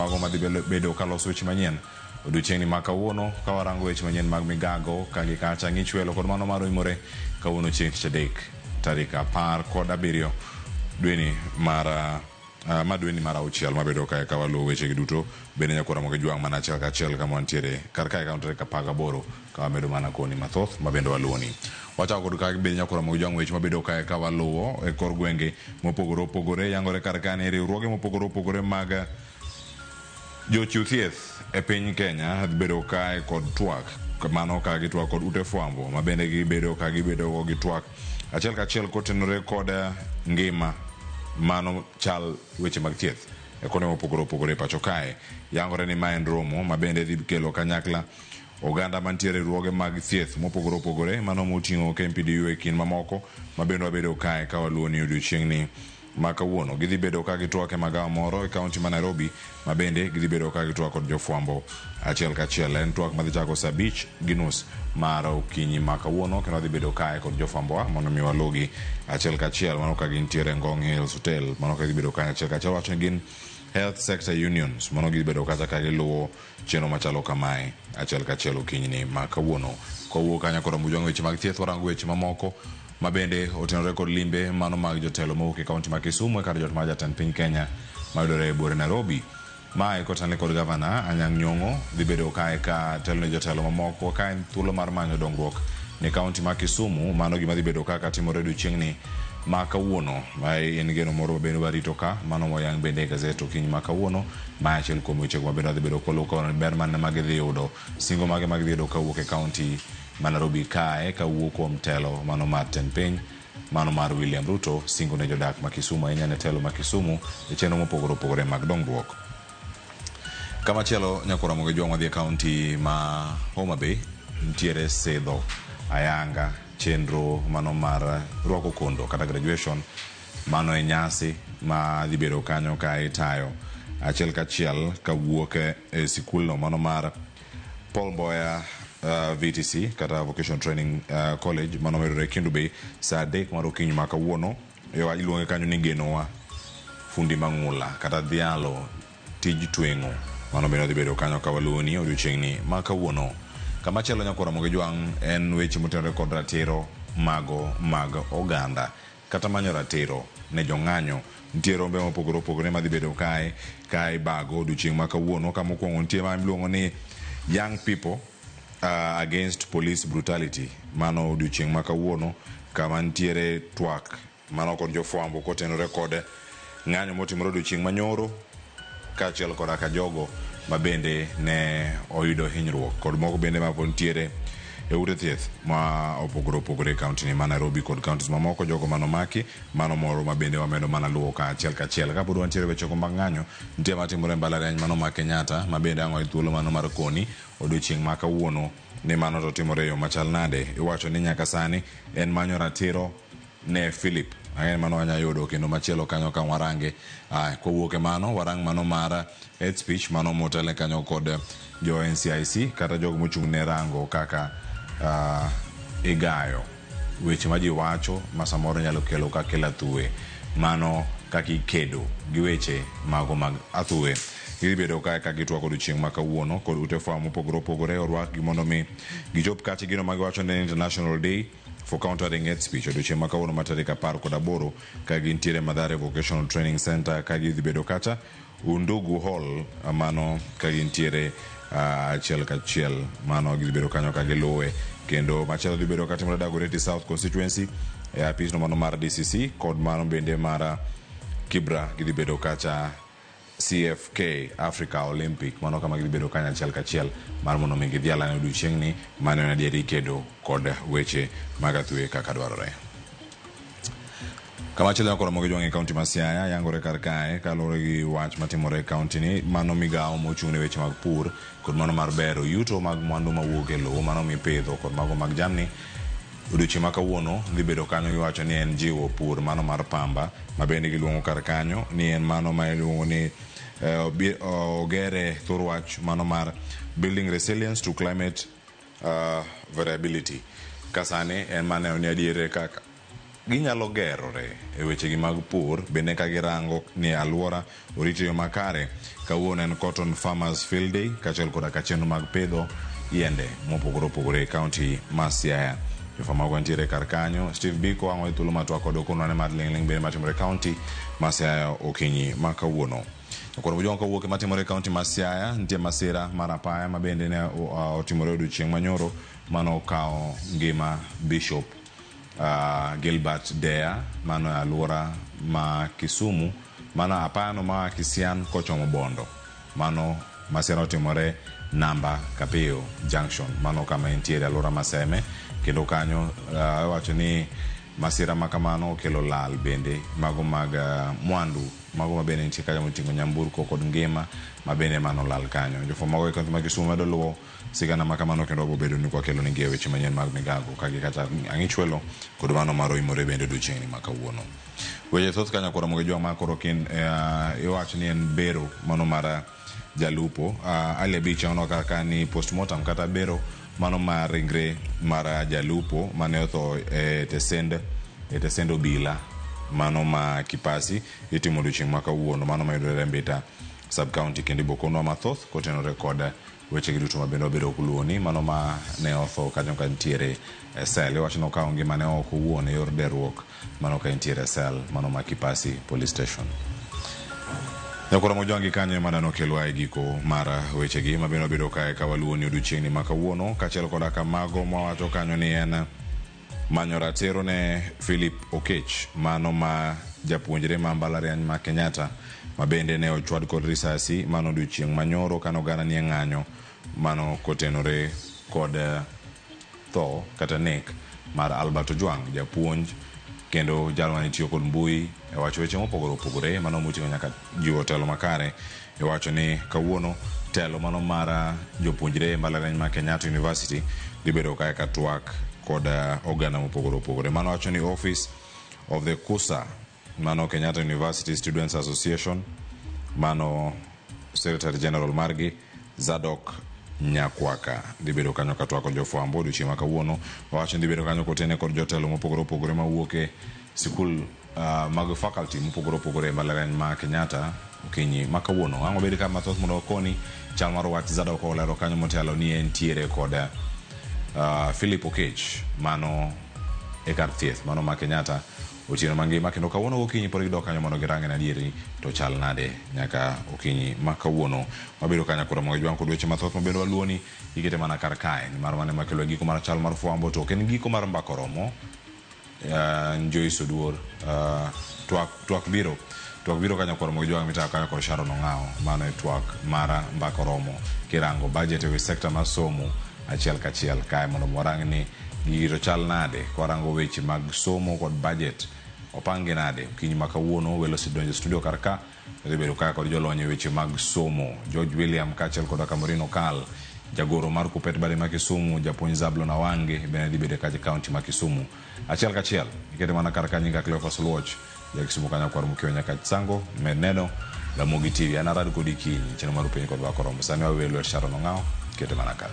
mago madhi bedo kaloso weche manyien odiochiengni ma kawuono ka warango weche manyien mag migago kagi kacha ng'ichwelo kod mano mar imore kawuono chieng' tich adek tarik 17 dweni mar madweni mar auchiel mabedo kae ka waluwo weche duto bende nyakora moge jwang' mana achiel kachiel kama wantiere kar kae kaunti tarik 18 ka wamedo mana koni mathoth mabende waluwoni. Wachako kod kaka bende nyakora moge jwang' weche mabedo kae ka waluwo e kor gwenge mopogore opogore yangore kar kae ne riwruoge mopogore opogore mag jochiw thieth e piny Kenya bedo kae kod twak mano ka gitwak kod ute fwambo mabende gibedo ka gibedo gi twak achiel kachiel kotenore kod ngima mano chal weche mag thieth e kone mopogore opogore pacho kae yangore ni ma en romo mabende dhi kelo kanyakla oganda mantiere riwruoge mag thieth mopogore opogore mano moting'o KMPDU e kin mamoko mabende wabedo kae ka waluwo ni odiochieng'ni ma kawuono gidhi bedo ka gitwak e magawa moro e kaunti ma Nairobi mabende gidhi bedo ka gitwak kod jofwambo achiel kachiel en twak madhi chako saa 5:30 mar okinyi ma kawuono kendo dhi bedo kae kod jofwambo mondo mi walugi achiel kachiel mano ka gintiere Ngong Hills Hotel mano ka gibedo kae achiel kachiel wacho ni gin health sector unions mano gidhi bedo kacha ka giluwo chenro machalo kamae achiel kachiel okinyi ni ma kawuono kowuok kanya kod mujwang' weche mag thieth warango weche mamoko mabende otenore kod limbe mano mag jotelo mowuok e kaunti ma Kisumu kar jot mar jatend piny Kenya mayudore e buore Nairobi mae kotenore kod gavana Anyang' Nyong'o dhi bedo kae ka telo ne jotelo mamoko ka en thuolo mar manyo dongruok ne kaunti ma Kisumu mano gima dhi bedo ka timore odiochieng'ni ma kawuono mae en geno moro mabende warito ka mano moyang' bende e gazet okinyi ma kawuono mae achiel kuom weche mabende dhi bedo koluwo ber man mag dhi yudo singo mage mag dhi yudo kawuok e kaunti ma Nairobi kae kawuok kuom telo mano mar tend piny mano mar William Ruto singo ne jodak ma Kisumu ahinya ne telo ma Kisumu e chenro mopogore opogore mag dongruok. Kama chielo nyakora moge jwang' wadhi e kaunti ma Homa Bay ntiere sidho ayanga chenro mano mar rwako kondo kata graduation mano e nyasi ma dhi bedo kanyo ka itayo achiel kachiel kawuok e sikulno mano mar Paul Mboya VTC kata Vocation Training College mano medore Kendu Bay saa 3 mar okinyi ma kawuono iluonge kanyo ni Genowa fundi mang'ula kata dhialo tij tweng'o mano bende dhi bedo kanyo ka waluoni odiochieng'ni ma kawuono. Kama chielo nyakora moge jwang' en weche motenore kod ratiro mago mag oganda kata manyo ratiro ne jong'anyo ntiere rombe mopogore opogore madhi bedo kae bago odiochieng' ma kawuono ka mokwongo nitie ma iluongo ni Young People Against Police Brutality mano odiochieng' ma kawuono kama ntiere twak mano kod jofwambo kotenore kod ng'anyo motimore odiochieng' manyoro kaachiel kod ka jogo mabende ne oyudo hinyruok kod moko bende ma ntiere e ute thieth ma opogore opogore e kaunti ni ma Nairobi kod kauntis mamoko jogo manomaki mano moro mabende wamedo mana luwo ka achiel kachiel ka pod wantiere weche mag ng'anyo nitie matimore e mbalariany mano ma Kenyatta mabende ang'o e thuolo mano mar koni odiochieng' ma kawuono ni mano to timore e yo machal nade iwacho ni nyaka sani en manyo ratiro ne Philip ang'en mano wanya yudo kendo machielo kanyo ka warange kowuok e mano warang mano mar head speech mano motele kanyo kod jo NCIC kata jogo mochung' ne rango kaka igayo weche ma ji wacho ma samoro nyalo kelo ka kelo athuwe mano kaka ikedo gi weche mago mag athuwe gidhi bedo kae ka gitwako odiochieng' ma kawuono kod ute fwambo mopogore opogore orwak gi mondo mi gichop kache gino ma giwacho ni International Day for Countering Hate Speech odiochieng' ma kawuono ma tarik 18 ka gintiere Mathare Vocational Training Center ka gidhi bedo kacha Undugu Hall mano ka gintiere achiel kachiel mano gidhi bedo kanyo ka giluwe kendo machielo dhi bedo katimore Dagoretti South Constituency e apis no mano mar DCC kod mano bende mar Kibra gidhi bedo kacha CFK Africa Olympic mano kama gidhi bedo kanyo achiel kachiel mar mondo mi gidhiala ne odiochieng'ni mano en adieri kedo kod weche mag athuwe kaka dwarore. Kama chielo nyakora moge jwang' e kaunti ma Siaya yangore kar kae kaluwore gi wach matimore e kaunti ni mano migawo mochung' ne weche mag pur kod mano mar bero yuto mag mwandu mawuok e lowo mano mipidho kod mago mag jamni odiochieng' ma kawuono dhi bedo kanyo giwacho ni en jiwo pur mano mar pamba mabende giluongo kar kanyo ni en mano ma iluongo ni ogere thor wach mano mar building resilience to climate variability kasane en mano ni adiere kaka ginyalo gerore e weche gi mag pur bende ka girango ni alwora orito yo makare kawuono en Cotton Farmers Field Day kachel koda kachendo mag pedho yiende mopogore opogore e kaunti ma Siaya. Jofama gwantiere kar kanyo Steve Biko ang'o thuolo matwa kod okono ne mar lingling bende matimore kaunti ma Siaya okinyi ma kawuono. Koro bujongo kawuok matimore kaunti ma Siaya nitie masira mar apaya ma bende ne otimore odiochieng' manyoro mano kao ngima Bishop Gilbert Deya mano e alwora ma Kisumu, mano apaya no ma Kisian kochomo Bondo, mano masira otimore Namba Kapeo Junction, mano kama entiere alwora Maseme, kendo kanyo wacho ni masira makamano okelo lal bende mago mag mwandu mago mabende nitie kanyo moting'o nyamburko kod ngima mabende mano lal kanyo. Jofwamb mago e kaunti ma Kisumu medo luwo sigana makamano kendo obobedo ni kwakelo ni gie weche manyien mag migago kagi kata ang'ich welo kod mano mar oimore bende odiochieng' ma kawuono. Weche thoth kanyo koro mogo jwa makoro kin iwacho ni en bero mano mar jalupo Ali Abicha ono kaka ni postmortem kata bero mano mar ringre mar jalupo mane otho e tesend obila mano ma Kipasi itimo odiochieng' ma kawuono, mano mayudore e Mbita sub county kendo ibokonwa mathoth kotenore kod weche giduto mabende obedo kuluoni mano ma ne otho kanyo ka nitiere e sel. Iwacho ni okawo ngima ne oko owuon e yor derruok mano ka nitiere e sel mano ma Kipasi police station. Nyakoro mojongi kanyo ema nano kelwa e giko mar weche gi mabende obedo kae ka waluoni odiochieng'ni ma kawuono kaachiel koda kamago mawacho kanyo ni en manyo ratiro ne Philip Okech mano ma japuonjre ma mbalariany ma Kenyatta mabende ne ochwad kod risasi mano odiochieng' manyoro kano gana ni ng'anyo mano kotenore kod tho kata nek mar Albert Ojwang, japuonj kendo jalma ne tiyo kod mbui e wacho weche mopogore opogore mano moting'o nyaka jiwo telo makare. Iwacho ni kawuono telo mano mar jopuonjre mbalariany ma Kenyatta University libedo kae ka twak kod oganda mopogore opogore. Mano wacho ni Office of the KUSA mano Kenyatta University Students Association, mano Secretary General margi Zadok Nyakwaka libedo kanyo ka twak jofwambo odiochieng' ma kawuono. Wacho ni libedo kanyo kotene kod jotelo mopogore opogore mawuok e sikul mag faculty mopogore opogore mbalariany ma Kenyatta okinyi ma kawuono. Ang'o bedo ka mathoth mondo okoni chal mar wach Zadok olero kanyo motelo ni entiere kod Philip Okech mano e kar thieth mano ma Kenyatta otieno mangima kendo kawuono gokinyi pod gidok kanyo mondo girange na dieri to chal nade nyaka okinyi ma kawuono. Wabedo kanyo koro mogo jwang kod weche mathoth mabendo waluoni ikete mana kar kae ni mar mane makelo giko mar chal mar fwambo to ken giko mar mbako romo Joyce Oduor twak biro kanyo koro mogo jwang mitaka kanyo kod Sharon Ong'ao mano e twak mar mbako romo kirango budget e sekta mar somo achiel kachiel kae mondo morang ni giro chal nade kwarango weche mag somo kod budget opange nade. Okinyi ma kawuono welo sidonjo studio karka bedo kaka kod jolony weche mag somo George William kaachiel kod Kamorino Kal jagoro mar Kupet Bade ma Kisumu, japuonj Zablon Awange bende dibede kaje kaunti ma Kisumu achiel kachiel ikete mana karka nyinga Cleophas Luoch ya Kisumu kanyo kwar mukio nyaka Tsango meneno la Mogi TV anarad kod ikinyi cheno mar penyo kod wakoromo sani wawelo Sharon Ong'ao ikete mana kar